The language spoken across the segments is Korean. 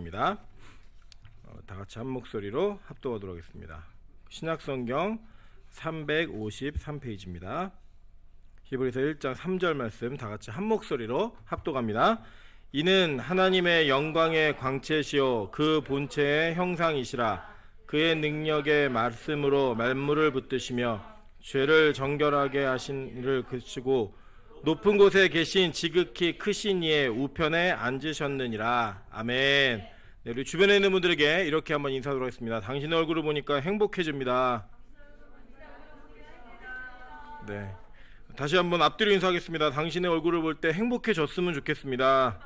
내용입니다. 다 같이 한 목소리로 합독하도록 하겠습니다. 신약성경 353페이지입니다. 히브리서 1장 3절 말씀 다 같이 한 목소리로 합독합니다. 이는 하나님의 영광의 광채시요 그 본체의 형상이시라. 그의 능력의 말씀으로 만물을 붙드시며 죄를 정결하게 하신 이를 그치고 높은 곳에 계신 지극히 크신 이의 우편에 앉으셨느니라. 아멘. 네, 우리 주변에 있는 분들에게 이렇게 한번 인사하도록 하겠습니다. 당신의 얼굴을 보니까 행복해집니다. 네, 다시 한번 앞뒤로 인사하겠습니다. 당신의 얼굴을 볼 때 행복해졌으면 좋겠습니다.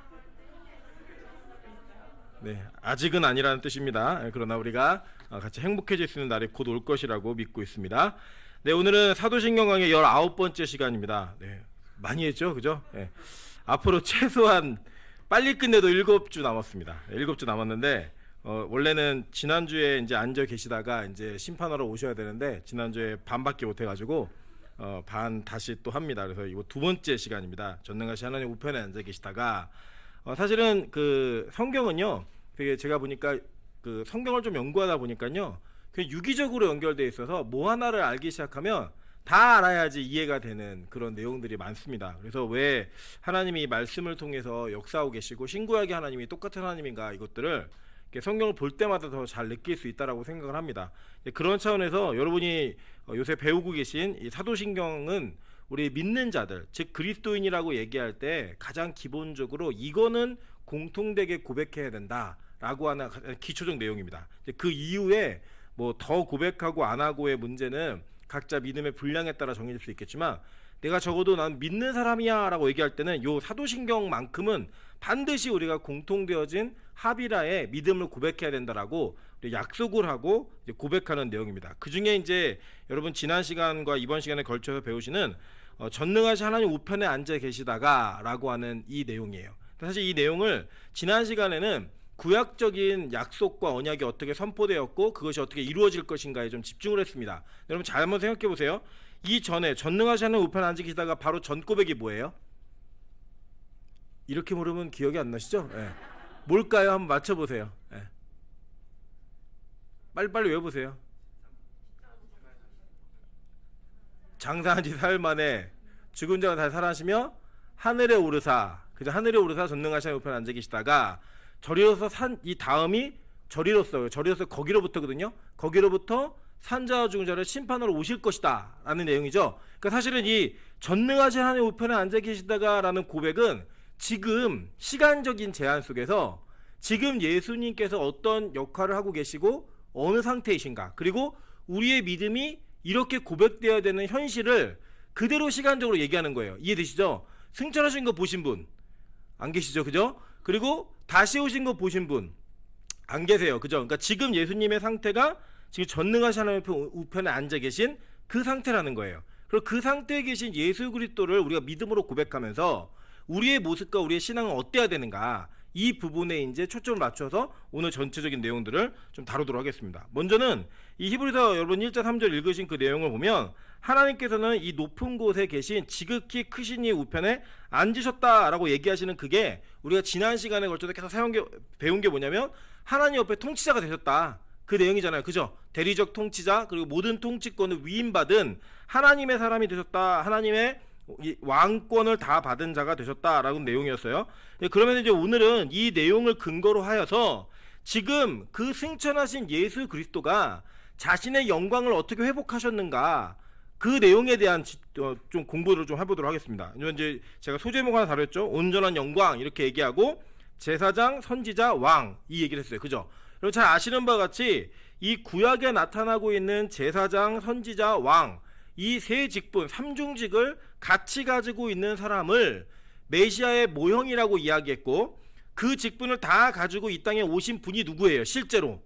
네, 아직은 아니라는 뜻입니다. 그러나 우리가 같이 행복해질 수 있는 날이 곧 올 것이라고 믿고 있습니다. 네, 오늘은 사도신경 강의 19번째 시간입니다. 네, 많이 했죠, 그죠? 네. 앞으로 최소한 빨리 끝내도 7주 남았습니다. 7주 남았는데 원래는 지난주에 이제 앉아 계시다가 이제 심판하러 오셔야 되는데 지난주에 반밖에 못 해가지고 반 다시 또 합니다. 그래서 이거 2번째 시간입니다. 전능하신 하나님 우편에 앉아 계시다가 사실은 그 성경은요, 되게 제가 보니까 그 성경을 좀 연구하다 보니까요, 그 유기적으로 연결되어 있어서 뭐 하나를 알기 시작하면 다 알아야지 이해가 되는 그런 내용들이 많습니다. 그래서 왜 하나님이 말씀을 통해서 역사하고 계시고 신구약의 하나님이 똑같은 하나님인가, 이것들을 성경을 볼 때마다 더 잘 느낄 수 있다라고 생각을 합니다. 그런 차원에서 여러분이 요새 배우고 계신 이 사도신경은 우리 믿는 자들, 즉 그리스도인이라고 얘기할 때 가장 기본적으로 이거는 공통되게 고백해야 된다라고 하는 기초적 내용입니다. 그 이후에 뭐 더 고백하고 안 하고의 문제는 각자 믿음의 분량에 따라 정해질 수 있겠지만, 내가 적어도 난 믿는 사람이야 라고 얘기할 때는 요 사도신경만큼은 반드시 우리가 공통되어진 합일하에 믿음을 고백해야 된다라고 약속을 하고 고백하는 내용입니다. 그 중에 이제 여러분 지난 시간과 이번 시간에 걸쳐서 배우시는 전능하신 하나님 우편에 앉아 계시다가 라고 하는 이 내용이에요. 사실 이 내용을 지난 시간에는 구약적인 약속과 언약이 어떻게 선포되었고 그것이 어떻게 이루어질 것인가에 좀 집중을 했습니다. 여러분 잘 한번 생각해 보세요. 이전에 전능하신 하나님 우편에 앉아 계시다가 바로 전 고백이 뭐예요? 이렇게 물으면 기억이 안 나시죠? 네. 뭘까요? 한번 맞춰보세요. 네. 빨리빨리 외워보세요. 장사한 지 사흘 만에 죽은 자가 다시 살아나시며 하늘에 오르사, 그죠? 하늘에 오르사 전능하신 하나님 우편에 앉아 계시다가 저리로서 이 다음이 저리로서 거기로부터거든요. 거기로부터 산자와 죽은 자를 심판하러 오실 것이다 라는 내용이죠. 그러니까 사실은 이 전능하신 하나님 우편에 앉아 계시다가 라는 고백은 지금 시간적인 제한 속에서 지금 예수님께서 어떤 역할을 하고 계시고 어느 상태이신가, 그리고 우리의 믿음이 이렇게 고백되어야 되는 현실을 그대로 시간적으로 얘기하는 거예요. 이해되시죠? 승천하신 거 보신 분 안 계시죠, 그죠? 그리고 다시 오신 거 보신 분 안 계세요, 그죠? 그러니까 지금 예수님의 상태가 지금 전능하신 하나님 우편에 앉아 계신 그 상태라는 거예요. 그리고 그 상태에 계신 예수 그리스도를 우리가 믿음으로 고백하면서 우리의 모습과 우리의 신앙은 어때야 되는가, 이 부분에 이제 초점을 맞춰서 오늘 전체적인 내용들을 좀 다루도록 하겠습니다. 먼저는 이 히브리서 여러분 1장 3절 읽으신 그 내용을 보면 하나님께서는 이 높은 곳에 계신 지극히 크신 이 우편에 앉으셨다라고 얘기하시는, 그게 우리가 지난 시간에 걸쳐서 계속 배운 게 뭐냐면 하나님 옆에 통치자가 되셨다, 그 내용이잖아요, 그죠? 대리적 통치자, 그리고 모든 통치권을 위임받은 하나님의 사람이 되셨다, 하나님의 왕권을 다 받은 자가 되셨다라는 내용이었어요. 그러면 이제 오늘은 이 내용을 근거로 하여서 지금 그 승천하신 예수 그리스도가 자신의 영광을 어떻게 회복하셨는가, 그 내용에 대한 좀 공부를 좀 해보도록 하겠습니다. 이제 제가 소제목 하나 다뤘죠. 온전한 영광 이렇게 얘기하고 제사장, 선지자, 왕, 이 얘기를 했어요, 그죠? 여러분 잘 아시는 바와 같이 이 구약에 나타나고 있는 제사장, 선지자, 왕, 이 세 직분, 삼중직을 같이 가지고 있는 사람을 메시아의 모형이라고 이야기했고, 그 직분을 다 가지고 이 땅에 오신 분이 누구예요? 실제로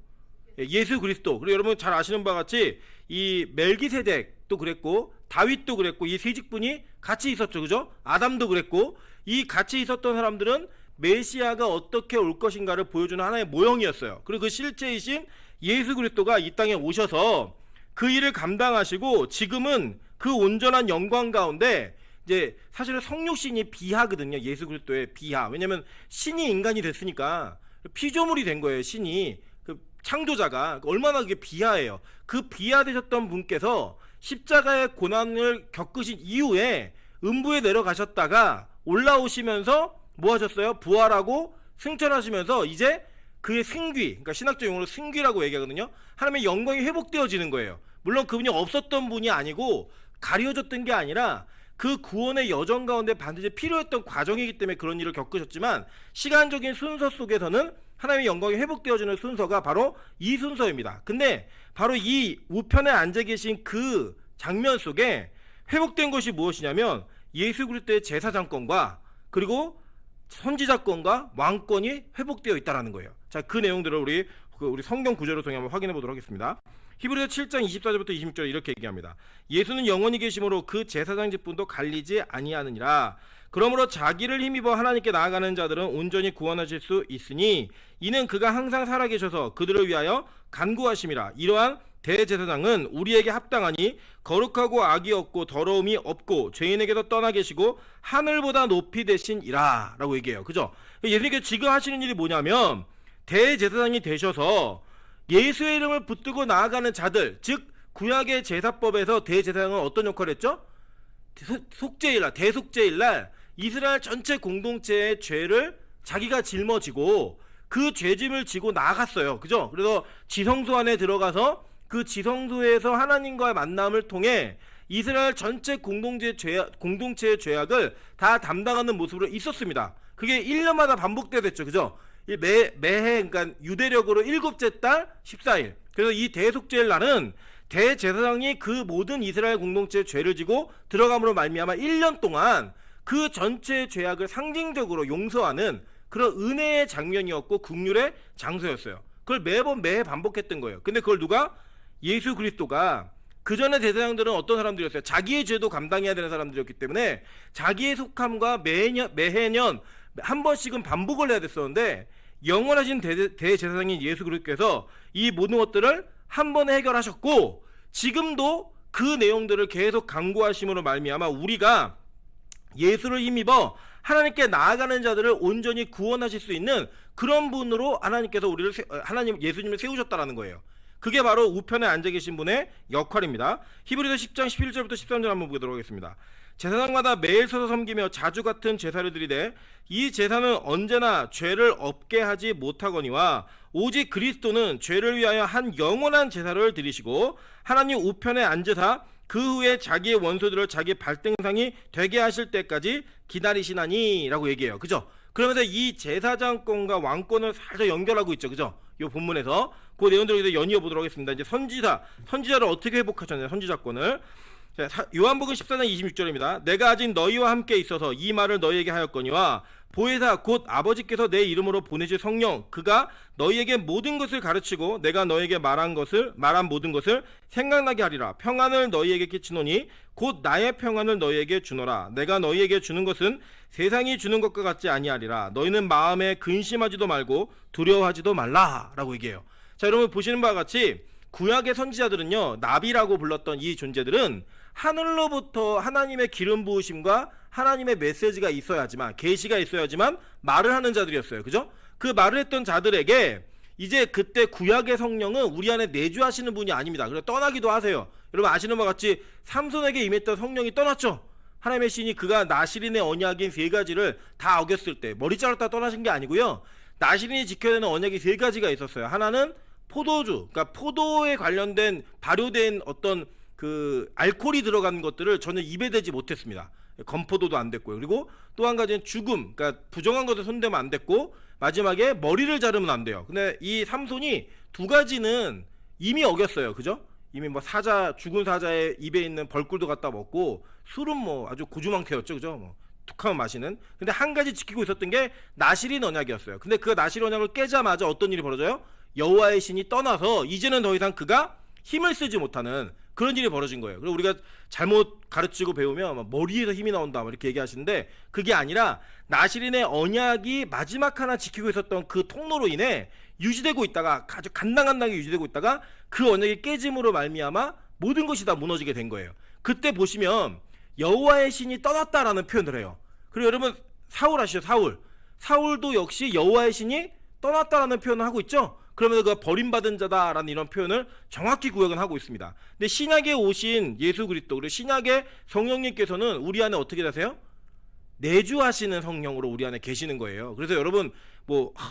예수 그리스도. 그리고 여러분 잘 아시는 바와 같이 이 멜기세덱도 그랬고 다윗도 그랬고 이 세 직분이 같이 있었죠, 그죠? 아담도 그랬고, 이 같이 있었던 사람들은 메시아가 어떻게 올 것인가를 보여주는 하나의 모형이었어요. 그리고 그 실제이신 예수 그리스도가 이 땅에 오셔서 그 일을 감당하시고 지금은 그 온전한 영광 가운데 이제 사실은 성육신이 비하거든요. 예수 그리스도의 비하. 왜냐면 신이 인간이 됐으니까 피조물이 된 거예요. 신이 그 창조자가 얼마나 그게 비하해요. 그 비하되셨던 분께서 십자가의 고난을 겪으신 이후에 음부에 내려가셨다가 올라오시면서 뭐 하셨어요? 부활하고 승천하시면서 이제 그의 승귀, 그러니까 신학적 용어로 승귀라고 얘기하거든요. 하나님의 영광이 회복되어지는 거예요. 물론 그분이 없었던 분이 아니고 가려졌던 게 아니라 그 구원의 여정 가운데 반드시 필요했던 과정이기 때문에 그런 일을 겪으셨지만, 시간적인 순서 속에서는 하나님의 영광이 회복되어지는 순서가 바로 이 순서입니다. 근데 바로 이 우편에 앉아 계신 그 장면 속에 회복된 것이 무엇이냐면 예수 그리스도의 제사장권과 그리고 선지자권과 왕권이 회복되어 있다는 거예요. 자, 그 내용들을 우리 성경 구절을 통해 한번 확인해 보도록 하겠습니다. 히브리서 7장 24절부터 26절 이렇게 얘기합니다. 예수는 영원히 계심으로 그 제사장 직분도 갈리지 아니하느니라. 그러므로 자기를 힘입어 하나님께 나아가는 자들은 온전히 구원하실 수 있으니 이는 그가 항상 살아계셔서 그들을 위하여 간구하심이라. 이러한 대제사장은 우리에게 합당하니 거룩하고 악이 없고 더러움이 없고 죄인에게도 떠나 계시고 하늘보다 높이 되신이라 라고 얘기해요. 그죠? 예수님께서 지금 하시는 일이 뭐냐면 대제사장이 되셔서 예수의 이름을 붙들고 나아가는 자들, 즉 구약의 제사법에서 대제사장은 어떤 역할을 했죠? 속죄일날, 대속죄일날 이스라엘 전체 공동체의 죄를 자기가 짊어지고 그 죄짐을 지고 나아갔어요. 그죠? 그래서 지성소 안에 들어가서 그 지성소에서 하나님과의 만남을 통해 이스라엘 전체 공동체의 죄악을 다 담당하는 모습으로 있었습니다. 그게 1년마다 반복되었죠. 그죠? 매해, 그러니까 유대력으로 7째 달 14일. 그래서 이 대속죄일 날은 대제사장이 그 모든 이스라엘 공동체의 죄를 지고 들어감으로 말미암아 1년 동안 그 전체의 죄악을 상징적으로 용서하는 그런 은혜의 장면이었고 긍휼의 장소였어요. 그걸 매해 반복했던 거예요. 근데 그걸 누가? 예수 그리스도가. 그 전에 대제사장들은 어떤 사람들이었어요? 자기의 죄도 감당해야 되는 사람들이었기 때문에 자기의 속함과 매해년 한 번씩은 반복을 해야 됐었는데, 영원하신 대제사장인 예수 그리스도께서 이 모든 것들을 한 번에 해결하셨고 지금도 그 내용들을 계속 강구하심으로 말미암아 우리가 예수를 힘입어 하나님께 나아가는 자들을 온전히 구원하실 수 있는 그런 분으로 하나님께서 예수님을 세우셨다라는 거예요. 그게 바로 우편에 앉아 계신 분의 역할입니다. 히브리서 10장 11절부터 13절 한번 보도록 하겠습니다. 제사장마다 매일 서서 섬기며 자주 같은 제사를 드리되 이 제사는 언제나 죄를 없게 하지 못하거니와 오직 그리스도는 죄를 위하여 한 영원한 제사를 드리시고 하나님 우편에 앉으사 그 후에 자기의 원수들을 자기 발등상이 되게 하실 때까지 기다리시나니 라고 얘기해요. 그죠? 그러면서 이 제사장권과 왕권을 살짝 연결하고 있죠. 그죠? 이 본문에서 그 내용들을 연이어 보도록 하겠습니다. 이제 선지자를 어떻게 회복하셨나요? 선지자권을. 요한복음 14장 26절입니다. 내가 아직 너희와 함께 있어서 이 말을 너희에게 하였거니와 보혜사 곧 아버지께서 내 이름으로 보내실 성령 그가 너희에게 모든 것을 가르치고 내가 너희에게 말한 모든 것을 생각나게 하리라. 평안을 너희에게 끼치노니 곧 나의 평안을 너희에게 주노라. 내가 너희에게 주는 것은 세상이 주는 것과 같지 아니하리라. 너희는 마음에 근심하지도 말고 두려워하지도 말라 라고 얘기해요. 자, 여러분 보시는 바와 같이 구약의 선지자들은요, 나비라고 불렀던 이 존재들은 하늘로부터 하나님의 기름 부으심과 하나님의 메시지가 있어야지만, 계시가 있어야지만 말을 하는 자들이었어요. 그죠? 그 말을 했던 자들에게 이제 그때 구약의 성령은 우리 안에 내주하시는 분이 아닙니다. 그래서 떠나기도 하세요. 여러분 아시는 바와 같이 삼손에게 임했던 성령이 떠났죠. 하나님의 신이 그가 나시린의 언약인 3가지를 다 어겼을 때 머리 자르다 떠나신 게 아니고요, 나시린이 지켜야 되는 언약이 3가지가 있었어요. 하나는 포도주, 그러니까 포도에 관련된 발효된 어떤 그 알코올이 들어간 것들을 전혀 입에 대지 못했습니다. 건포도도 안 됐고요. 그리고 또 한 가지는 죽음, 그러니까 부정한 것을 손대면 안 됐고, 마지막에 머리를 자르면 안 돼요. 근데 이 삼손이 2가지는 이미 어겼어요. 그죠? 이미 뭐 죽은 사자의 입에 있는 벌꿀도 갖다 먹고, 술은 뭐 아주 고주망태였죠. 그죠? 뭐 툭하면 마시는. 근데 한 가지 지키고 있었던 게 나시린 언약이었어요. 근데 그 나시린 언약을 깨자마자 어떤 일이 벌어져요? 여호와의 신이 떠나서 이제는 더 이상 그가 힘을 쓰지 못하는 그런 일이 벌어진 거예요. 그리고 우리가 잘못 가르치고 배우면 머리에서 힘이 나온다 이렇게 얘기하시는데, 그게 아니라 나시린의 언약이 마지막 하나 지키고 있었던 그 통로로 인해 유지되고 있다가, 아주 간당간당하게 유지되고 있다가 그 언약이 깨짐으로 말미암아 모든 것이 다 무너지게 된 거예요. 그때 보시면 여호와의 신이 떠났다라는 표현을 해요. 그리고 여러분 사울 아시죠? 사울도 역시 여호와의 신이 떠났다라는 표현을 하고 있죠. 그러면 그 버림받은 자다라는 이런 표현을 정확히 구역은 하고 있습니다. 근데 신약에 오신 예수 그리스도 그리고 신약의 성령님께서는 우리 안에 어떻게 되세요? 내주하시는 성령으로 우리 안에 계시는 거예요. 그래서 여러분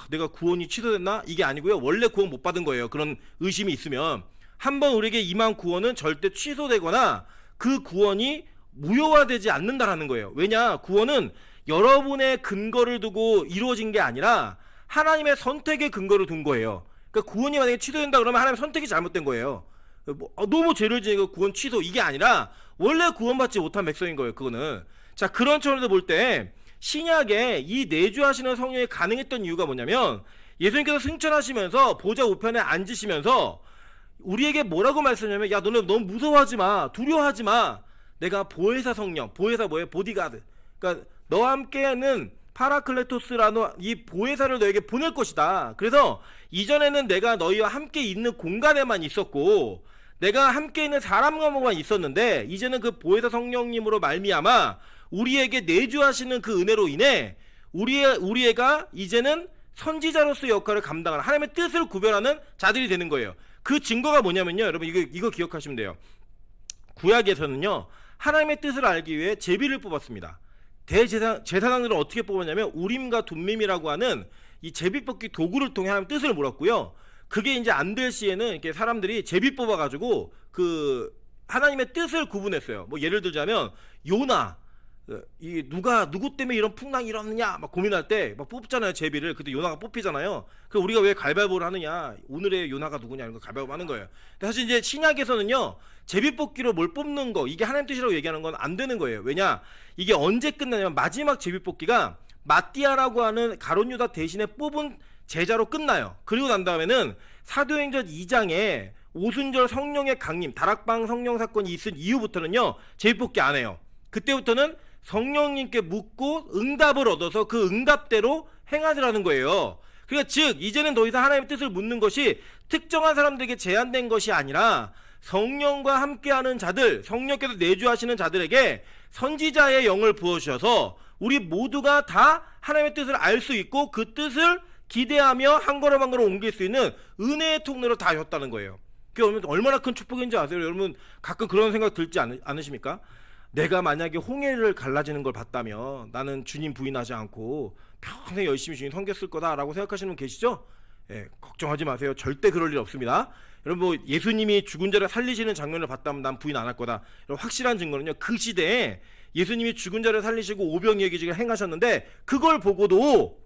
내가 구원이 취소됐나? 이게 아니고요. 원래 구원 못 받은 거예요. 그런 의심이 있으면 한번 우리에게 임한 구원은 절대 취소되거나 그 구원이 무효화되지 않는다라는 거예요. 왜냐? 구원은 여러분의 근거를 두고 이루어진 게 아니라 하나님의 선택의 근거를 둔 거예요. 그러니까 구원이 만약에 취소된다 그러면 하나님의 선택이 잘못된 거예요. 너무 죄를 지니고 구원 취소 이게 아니라 원래 구원받지 못한 백성인 거예요. 그거는. 자, 그런 차원에서 볼 때 신약에 이 내주하시는 성령이 가능했던 이유가 뭐냐면 예수님께서 승천하시면서 보좌 우편에 앉으시면서 우리에게 뭐라고 말씀하냐면 야 너는 너무 무서워하지 마, 두려워하지 마. 내가 보혜사 성령, 보혜사 뭐예요? 보디가드. 그러니까 너와 함께는 파라클레토스라는 이 보혜사를 너에게 보낼 것이다. 그래서 이전에는 내가 너희와 함께 있는 공간에만 있었고 내가 함께 있는 사람과만 있었는데 이제는 그 보혜사 성령님으로 말미암아 우리에게 내주하시는 그 은혜로 인해 우리가 이제는 선지자로서의 역할을 감당하는 하나님의 뜻을 구별하는 자들이 되는 거예요. 그 증거가 뭐냐면요. 여러분 이거 기억하시면 돼요. 구약에서는요. 하나님의 뜻을 알기 위해 제비를 뽑았습니다. 제사장들은 어떻게 뽑았냐면 우림과 둠밈이라고 하는 이 제비 뽑기 도구를 통해 하나님의 뜻을 물었고요. 그게 이제 안 될 시에는 이렇게 사람들이 제비 뽑아가지고 그 하나님의 뜻을 구분했어요. 뭐 예를 들자면 요나 누구 때문에 이런 풍랑이 일어났느냐 막 고민할 때 막 뽑잖아요. 제비를. 그때 요나가 뽑히잖아요. 그 우리가 왜 가위바위보를 하느냐, 오늘의 요나가 누구냐 이런 거 가위바위보 하는 거예요. 근데 사실 이제 신약에서는요 제비 뽑기로 뭘 뽑는 거 이게 하나님 뜻이라고 얘기하는 건 안 되는 거예요. 왜냐, 이게 언제 끝나냐면 마지막 제비 뽑기가 마띠아라고 하는 가룟 유다 대신에 뽑은 제자로 끝나요. 그리고 난 다음에는 사도행전 2장에 오순절 성령의 강림 다락방 성령 사건이 있은 이후부터는요 제비 뽑기 안 해요. 그때부터는 성령님께 묻고 응답을 얻어서 그 응답대로 행하시라는 거예요. 그러니까 즉 이제는 더 이상 하나님의 뜻을 묻는 것이 특정한 사람들에게 제한된 것이 아니라 성령과 함께하는 자들, 성령께서 내주하시는 자들에게 선지자의 영을 부어주셔서 우리 모두가 다 하나님의 뜻을 알 수 있고 그 뜻을 기대하며 한 걸음 한 걸음 옮길 수 있는 은혜의 통로로 다 였다는 거예요. 그게 얼마나 큰 축복인지 아세요? 여러분 가끔 그런 생각 들지 않으십니까? 내가 만약에 홍해를 갈라지는 걸 봤다면 나는 주님 부인하지 않고 평생 열심히 주님 섬겼을 거다라고 생각하시는 분 계시죠? 예, 걱정하지 마세요. 절대 그럴 일 없습니다. 여러분 예수님이 죽은 자를 살리시는 장면을 봤다면 난 부인 안 할 거다. 여러분, 확실한 증거는요. 그 시대에 예수님이 죽은 자를 살리시고 오병이어기직을 행하셨는데 그걸 보고도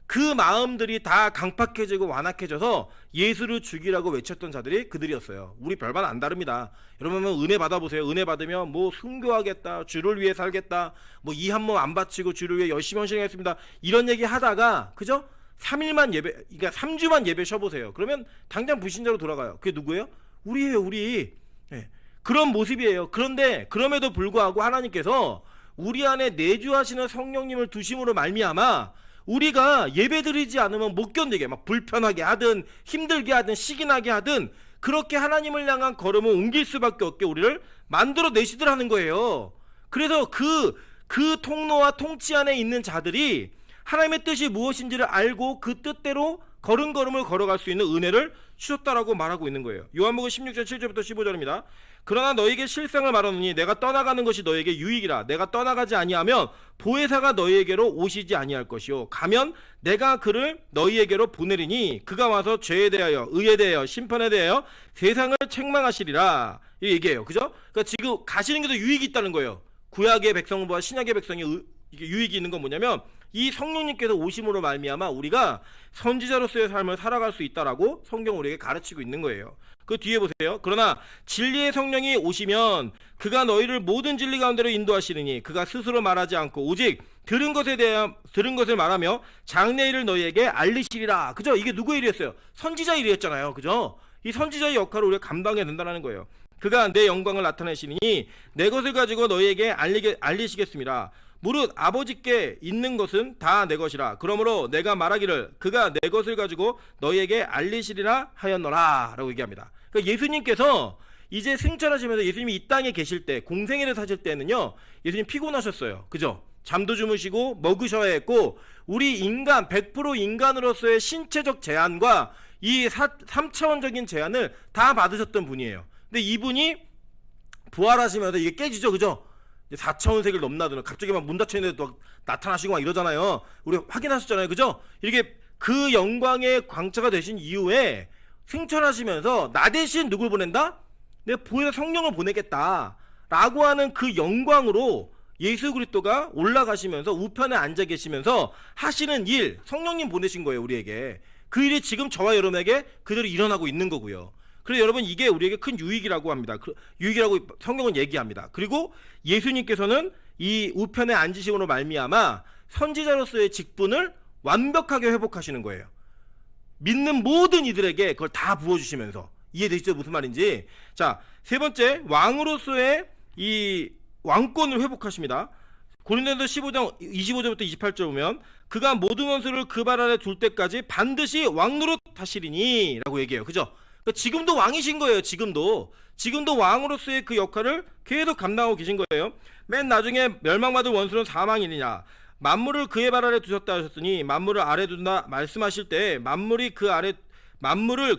그 마음들이 다 강팍해지고 완악해져서 예수를 죽이라고 외쳤던 자들이 그들이었어요. 우리 별반 안 다릅니다. 여러분 은혜 받아보세요. 은혜 받으면 뭐 순교하겠다, 주를 위해 살겠다, 뭐 이 한 몸 안 바치고 주를 위해 열심히 헌신하겠습니다, 이런 얘기 하다가 그죠? 3일만 예배, 그러니까 3주만 예배 쉬어보세요. 그러면 당장 불신자로 돌아가요. 그게 누구예요? 우리예요, 우리. 네. 그런 모습이에요. 그런데 그럼에도 불구하고 하나님께서 우리 안에 내주하시는 성령님을 두심으로 말미암아 우리가 예배드리지 않으면 못 견디게 막 불편하게 하든 힘들게 하든 시기나게 하든 그렇게 하나님을 향한 걸음을 옮길 수밖에 없게 우리를 만들어 내시더라는 거예요. 그래서 그 통로와 통치 안에 있는 자들이 하나님의 뜻이 무엇인지를 알고 그 뜻대로 걸음걸음을 걸어갈 수 있는 은혜를 주셨다라고 말하고 있는 거예요. 요한복음 16장 7절부터 15절입니다. 그러나 너에게 실상을 말하노니 내가 떠나가는 것이 너에게 유익이라. 내가 떠나가지 아니하면 보혜사가 너희에게로 오시지 아니할 것이요 가면 내가 그를 너희에게로 보내리니 그가 와서 죄에 대하여 의에 대하여 심판에 대하여 세상을 책망하시리라. 이 얘기예요. 그죠? 그러니까 지금 가시는 게 더 유익이 있다는 거예요. 구약의 백성보다 신약의 백성이 이게 유익이 있는 건 뭐냐면 이 성령님께서 오심으로 말미암아 우리가 선지자로서의 삶을 살아갈 수 있다라고 성경 우리에게 가르치고 있는 거예요. 그 뒤에 보세요. 그러나 진리의 성령이 오시면 그가 너희를 모든 진리 가운데로 인도하시느니 그가 스스로 말하지 않고 오직 들은 것을 말하며 장래 일을 너희에게 알리시리라. 그죠? 이게 누구의 일이었어요? 선지자 일이었잖아요. 그죠? 이 선지자의 역할을 우리가 감당해야 된다는 거예요. 그가 내 영광을 나타내시니 내 것을 가지고 너희에게 알리시겠습니다. 무릇 아버지께 있는 것은 다 내 것이라. 그러므로 내가 말하기를 그가 내 것을 가지고 너희에게 알리시리라 하였노라 라고 얘기합니다. 그러니까 예수님께서 이제 승천하시면서 예수님이 이 땅에 계실 때 공생애를 사실 때는요 예수님 피곤하셨어요. 그죠? 잠도 주무시고 먹으셔야 했고, 우리 인간 100% 인간으로서의 신체적 제한과 이 3차원적인 제한을 다 받으셨던 분이에요. 근데 이분이 부활하시면서 이게 깨지죠, 그죠? 4차원 세계를 넘나드는, 갑자기 막 문 닫혀있는데 또 나타나시고 막 이러잖아요. 우리 확인하셨잖아요, 그죠? 이렇게 그 영광의 광채가 되신 이후에 승천하시면서 나 대신 누굴 보낸다? 내가 보혜사 성령을 보내겠다 라고 하는 그 영광으로 예수 그리스도가 올라가시면서 우편에 앉아 계시면서 하시는 일, 성령님 보내신 거예요, 우리에게. 그 일이 지금 저와 여러분에게 그대로 일어나고 있는 거고요. 그래서 여러분, 이게 우리에게 큰 유익이라고 합니다. 유익이라고 성경은 얘기합니다. 그리고 예수님께서는 이 우편에 앉으심으로 말미암아 선지자로서의 직분을 완벽하게 회복하시는 거예요. 믿는 모든 이들에게 그걸 다 부어주시면서. 이해되시죠? 무슨 말인지. 자, 세 번째, 왕으로서의 이 왕권을 회복하십니다. 고린도전서 15장 25절부터 28절 보면, 그가 모든 원수를 그 발 아래 둘 때까지 반드시 왕노릇 하시리니 라고 얘기해요. 그죠? 그러니까 지금도 왕이신 거예요. 지금도 왕으로서의 그 역할을 계속 감당하고 계신 거예요. 맨 나중에 멸망받을 원수는 사망이니냐, 만물을 그의 발 아래 두셨다 하셨으니 만물을 아래 둔다 말씀하실 때 만물을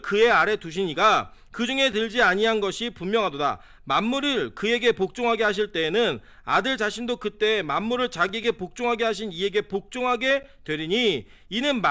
그의 아래 두시니가 그 중에 들지 아니한 것이 분명하도다. 만물을 그에게 복종하게 하실 때에는 아들 자신도 그때 만물을 자기에게 복종하게 하신 이에게 복종하게 되리니 이는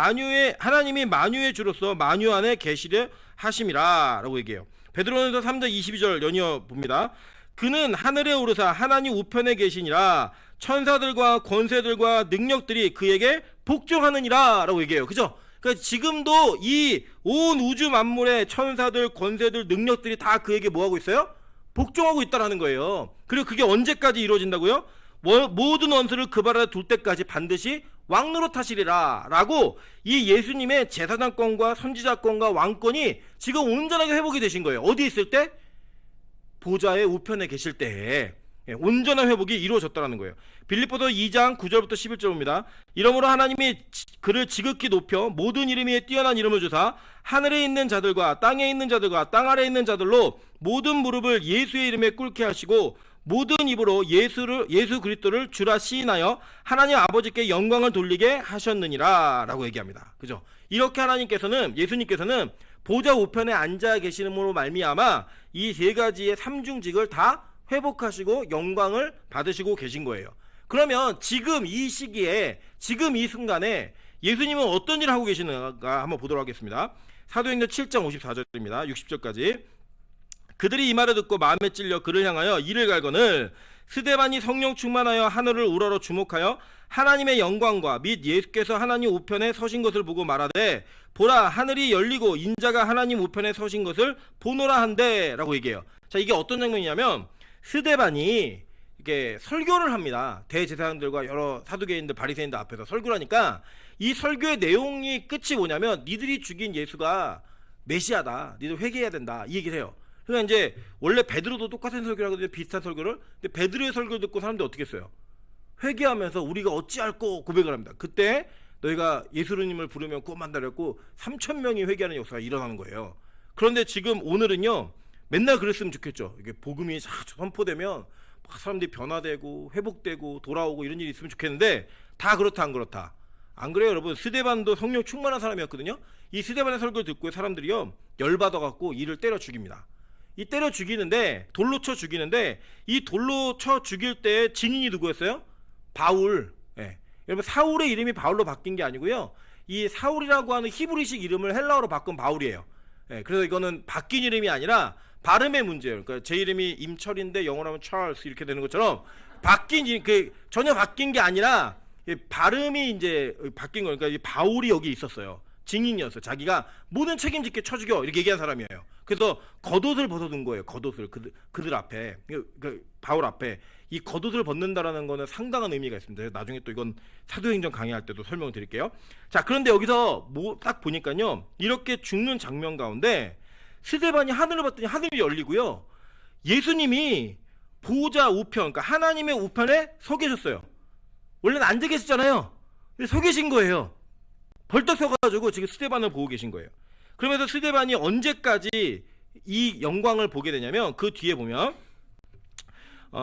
하나님이 만유의 주로서 만유 안에 계시려 하심이라 라고 얘기해요. 베드로전서 3장 22절 연이어 봅니다. 그는 하늘에 오르사 하나님 우편에 계시니라 천사들과 권세들과 능력들이 그에게 복종하느니라 라고 얘기해요. 그죠? 그러니까 지금도 이 온 우주 만물의 천사들, 권세들, 능력들이 다 그에게 뭐하고 있어요? 복종하고 있다라는 거예요. 그리고 그게 언제까지 이루어진다고요? 모든 원수를 그 발 아래 둘 때까지 반드시 왕노릇 하시리라 라고 이 예수님의 제사장권과 선지자권과 왕권이 지금 온전하게 회복이 되신 거예요. 어디 있을 때? 보좌의 우편에 계실 때에 온전한 회복이 이루어졌다는 거예요. 빌립보서 2장 9절부터 11절 봅니다. 이러므로 하나님이 그를 지극히 높여 모든 이름 위에 뛰어난 이름을 주사 하늘에 있는 자들과 땅에 있는 자들과 땅 아래에 있는 자들로 모든 무릎을 예수의 이름에 꿇게 하시고 모든 입으로 예수 그리스도를 주라 시인하여 하나님 아버지께 영광을 돌리게 하셨느니라 라고 얘기합니다. 그죠? 이렇게 예수님께서는 보좌 우편에 앉아 계시는으로 말미암아 이 세 가지의 삼중직을 다 회복하시고 영광을 받으시고 계신 거예요. 그러면 지금 이 시기에, 지금 이 순간에 예수님은 어떤 일을 하고 계시는가 한번 보도록 하겠습니다. 사도행전 7장 54절입니다. 60절까지. 그들이 이 말을 듣고 마음에 찔려 그를 향하여 이를 갈거늘 스데반이 성령 충만하여 하늘을 우러러 주목하여 하나님의 영광과 및 예수께서 하나님 우편에 서신 것을 보고 말하되 보라 하늘이 열리고 인자가 하나님 우편에 서신 것을 보노라 한대 라고 얘기해요. 자, 이게 어떤 장면이냐면 스데반이 이렇게 설교를 합니다. 대제사장들과 여러 사두개인들, 바리새인들 앞에서 설교를 하니까 이 설교의 내용이 끝이 뭐냐면 니들이 죽인 예수가 메시아다, 니들 회개해야 된다, 이 얘기를 해요. 그러니까 이제 원래 베드로도 똑같은 설교를 하거든요. 비슷한 설교를. 근데 베드로의 설교를 듣고 사람들이 어떻게 했어요? 회개하면서 우리가 어찌할꼬 고백을 합니다. 그때 너희가 예수님을 부르면 구원받는다 그랬고 3,000명이 회개하는 역사가 일어나는 거예요. 그런데 지금 오늘은요, 맨날 그랬으면 좋겠죠. 이게 복음이 선포되면 막 사람들이 변화되고 회복되고 돌아오고 이런 일이 있으면 좋겠는데 다 그렇다 안 그렇다. 안 그래요, 여러분? 스데반도 성령 충만한 사람이었거든요. 이 스데반의 설교를 듣고 사람들이요 열받아 갖고 이를 때려 죽입니다. 이 때려 죽이는데, 돌로 쳐 죽이는데, 이 돌로 쳐 죽일 때 증인이 누구였어요? 바울. 예. 여러분, 사울의 이름이 바울로 바뀐 게 아니고요, 이 사울이라고 하는 히브리식 이름을 헬라어로 바꾼 바울이에요. 예. 그래서 이거는 바뀐 이름이 아니라 발음의 문제예요. 그러니까 제 이름이 임철인데 영어로 하면 찰스 이렇게 되는 것처럼 전혀 바뀐 게 아니라 발음이 이제 바뀐 거니까. 그러니까 바울이 여기 있었어요. 증인이었어요. 자기가 모든 책임지게 쳐 죽여 이렇게 얘기한 사람이에요. 그래서 겉옷을 벗어둔 거예요. 겉옷을 그들 앞에, 바울 앞에. 이 겉옷을 벗는다라는 거는 상당한 의미가 있습니다. 나중에 또 이건 사도행전 강의할 때도 설명을 드릴게요. 자, 그런데 여기서 딱 보니까요, 이렇게 죽는 장면 가운데 스데반이 하늘을 봤더니 하늘이 열리고요, 예수님이 보좌 우편, 그러니까 하나님의 우편에 서 계셨어요. 원래는 앉아 계셨잖아요. 근데 서 계신 거예요. 벌떡 서가지고 지금 스데반을 보고 계신 거예요. 그러면서 스데반이 언제까지 이 영광을 보게 되냐면 그 뒤에 보면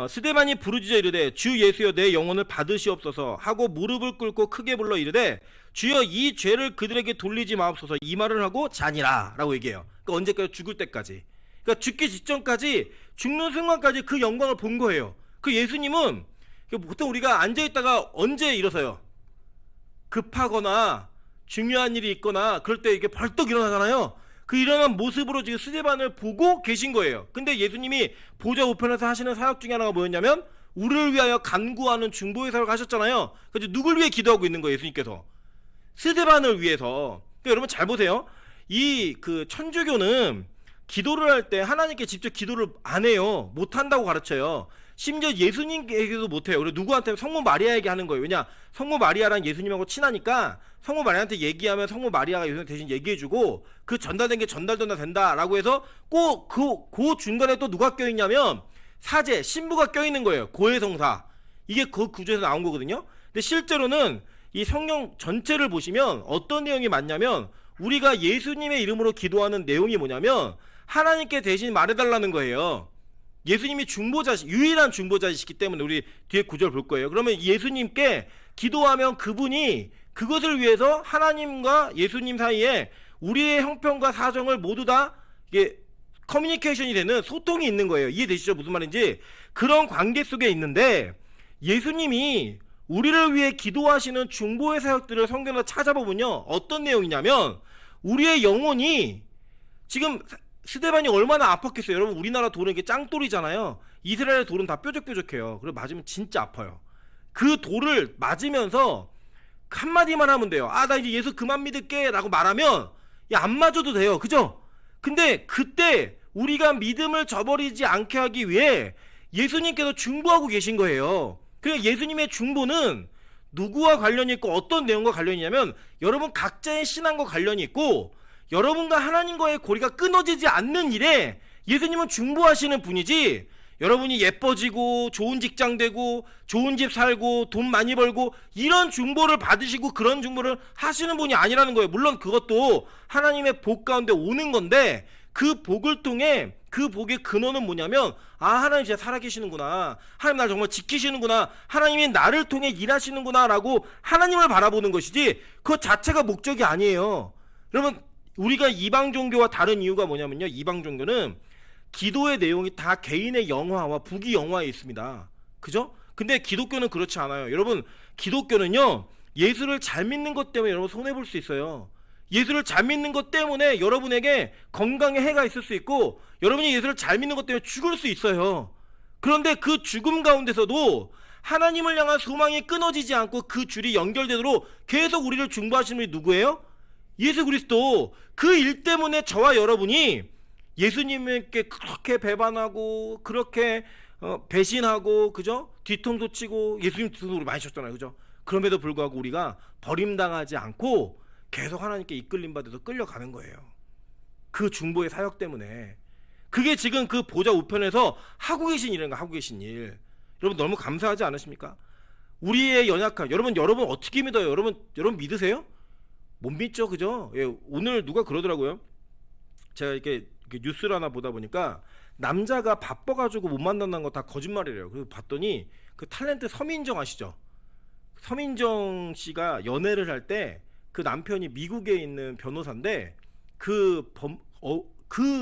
스데반이 부르짖어 이르되 주 예수여 내 영혼을 받으시옵소서 하고 무릎을 꿇고 크게 불러 이르되 주여 이 죄를 그들에게 돌리지 마옵소서 이 말을 하고 자니라 라고 얘기해요. 그러니까 언제까지? 죽을 때까지. 그러니까 죽기 직전까지, 죽는 순간까지 그 영광을 본 거예요. 그 예수님은 보통 우리가 앉아있다가 언제 일어서요? 급하거나 중요한 일이 있거나 그럴 때 이렇게 벌떡 일어나잖아요. 그 일어난 모습으로 지금 스데반을 보고 계신 거예요. 근데 예수님이 보좌 우편에서 하시는 사역 중에 하나가 뭐였냐면 우리를 위하여 간구하는 중보의 사역을 하셨잖아요. 그래서 누굴 위해 기도하고 있는 거예요, 예수님께서? 스데반을 위해서. 그러니까 여러분 잘 보세요. 이 그 천주교는 기도를 할 때 하나님께 직접 기도를 안 해요. 못 한다고 가르쳐요. 심지어 예수님에게도 못해요. 그리고 누구한테? 성모 마리아에게 하는 거예요. 왜냐? 성모 마리아랑 예수님하고 친하니까 성모 마리아한테 얘기하면 성모 마리아가 예수님 대신 얘기해주고 그 전달된 게 전달된다 된다라고 해서 꼭 그 중간에 또 누가 껴있냐면 사제, 신부가 껴있는 거예요. 고해성사. 이게 그 구조에서 나온 거거든요. 근데 실제로는 이 성경 전체를 보시면 어떤 내용이 맞냐면 우리가 예수님의 이름으로 기도하는 내용이 뭐냐면 하나님께 대신 말해달라는 거예요. 예수님이 중보자시, 유일한 중보자이시기 때문에 우리 뒤에 구절 볼 거예요. 그러면 예수님께 기도하면 그분이 그것을 위해서 하나님과 예수님 사이에 우리의 형편과 사정을 모두 다 이게 커뮤니케이션이 되는 소통이 있는 거예요. 이해되시죠? 무슨 말인지. 그런 관계 속에 있는데 예수님이 우리를 위해 기도하시는 중보의 사역들을 성경에서 찾아보면요, 어떤 내용이냐면 우리의 영혼이 지금 스데반이 얼마나 아팠겠어요. 여러분 우리나라 돌은 이게 짱돌이잖아요. 이스라엘의 돌은 다 뾰족뾰족해요. 그리고 맞으면 진짜 아파요. 그 돌을 맞으면서 한마디만 하면 돼요. 아, 나 이제 예수 그만 믿을게 라고 말하면 안 맞아도 돼요. 그죠? 근데 그때 우리가 믿음을 저버리지 않게 하기 위해 예수님께서 중보하고 계신 거예요. 그러니까 예수님의 중보는 누구와 관련이 있고 어떤 내용과 관련이 있냐면 여러분 각자의 신앙과 관련이 있고 여러분과 하나님과의 고리가 끊어지지 않는 일에 예수님은 중보하시는 분이지, 여러분이 예뻐지고 좋은 직장 되고 좋은 집 살고 돈 많이 벌고 이런 중보를 받으시고 그런 중보를 하시는 분이 아니라는 거예요. 물론 그것도 하나님의 복 가운데 오는 건데 그 복을 통해 그 복의 근원은 뭐냐면 아, 하나님 진짜 살아계시는구나, 하나님 날 정말 지키시는구나, 하나님이 나를 통해 일하시는구나 라고 하나님을 바라보는 것이지 그 자체가 목적이 아니에요. 여러분 우리가 이방 종교와 다른 이유가 뭐냐면요, 이방 종교는 기도의 내용이 다 개인의 영화와 부귀 영화에 있습니다. 그죠? 근데 기독교는 그렇지 않아요. 여러분 기독교는요, 예수를 잘 믿는 것 때문에 여러분 손해볼 수 있어요. 예수를 잘 믿는 것 때문에 여러분에게 건강에 해가 있을 수 있고 여러분이 예수를 잘 믿는 것 때문에 죽을 수 있어요. 그런데 그 죽음 가운데서도 하나님을 향한 소망이 끊어지지 않고 그 줄이 연결되도록 계속 우리를 중보하시는 분이 누구예요? 예수 그리스도. 그 일 때문에 저와 여러분이 예수님께 그렇게 배반하고 그렇게 배신하고, 그죠? 뒤통수 치고 예수님 뒤통수 우리 많이 쳤잖아요. 그죠? 그럼에도 불구하고 우리가 버림당하지 않고 계속 하나님께 이끌림 받아서 끌려가는 거예요. 그 중보의 사역 때문에. 그게 지금 그 보좌 우편에서 하고 계신 일인가, 하고 계신 일. 여러분 너무 감사하지 않으십니까? 우리의 연약함. 여러분 어떻게 믿어요? 여러분 믿으세요? 못 믿죠, 그죠? 예, 오늘 누가 그러더라고요. 제가 이렇게 뉴스를 하나 보다 보니까 남자가 바빠가지고 못 만난다는 거 다 거짓말이래요. 그래서 봤더니 그 탤런트 서민정 아시죠? 서민정 씨가 연애를 할 때 그 남편이 미국에 있는 변호사인데 그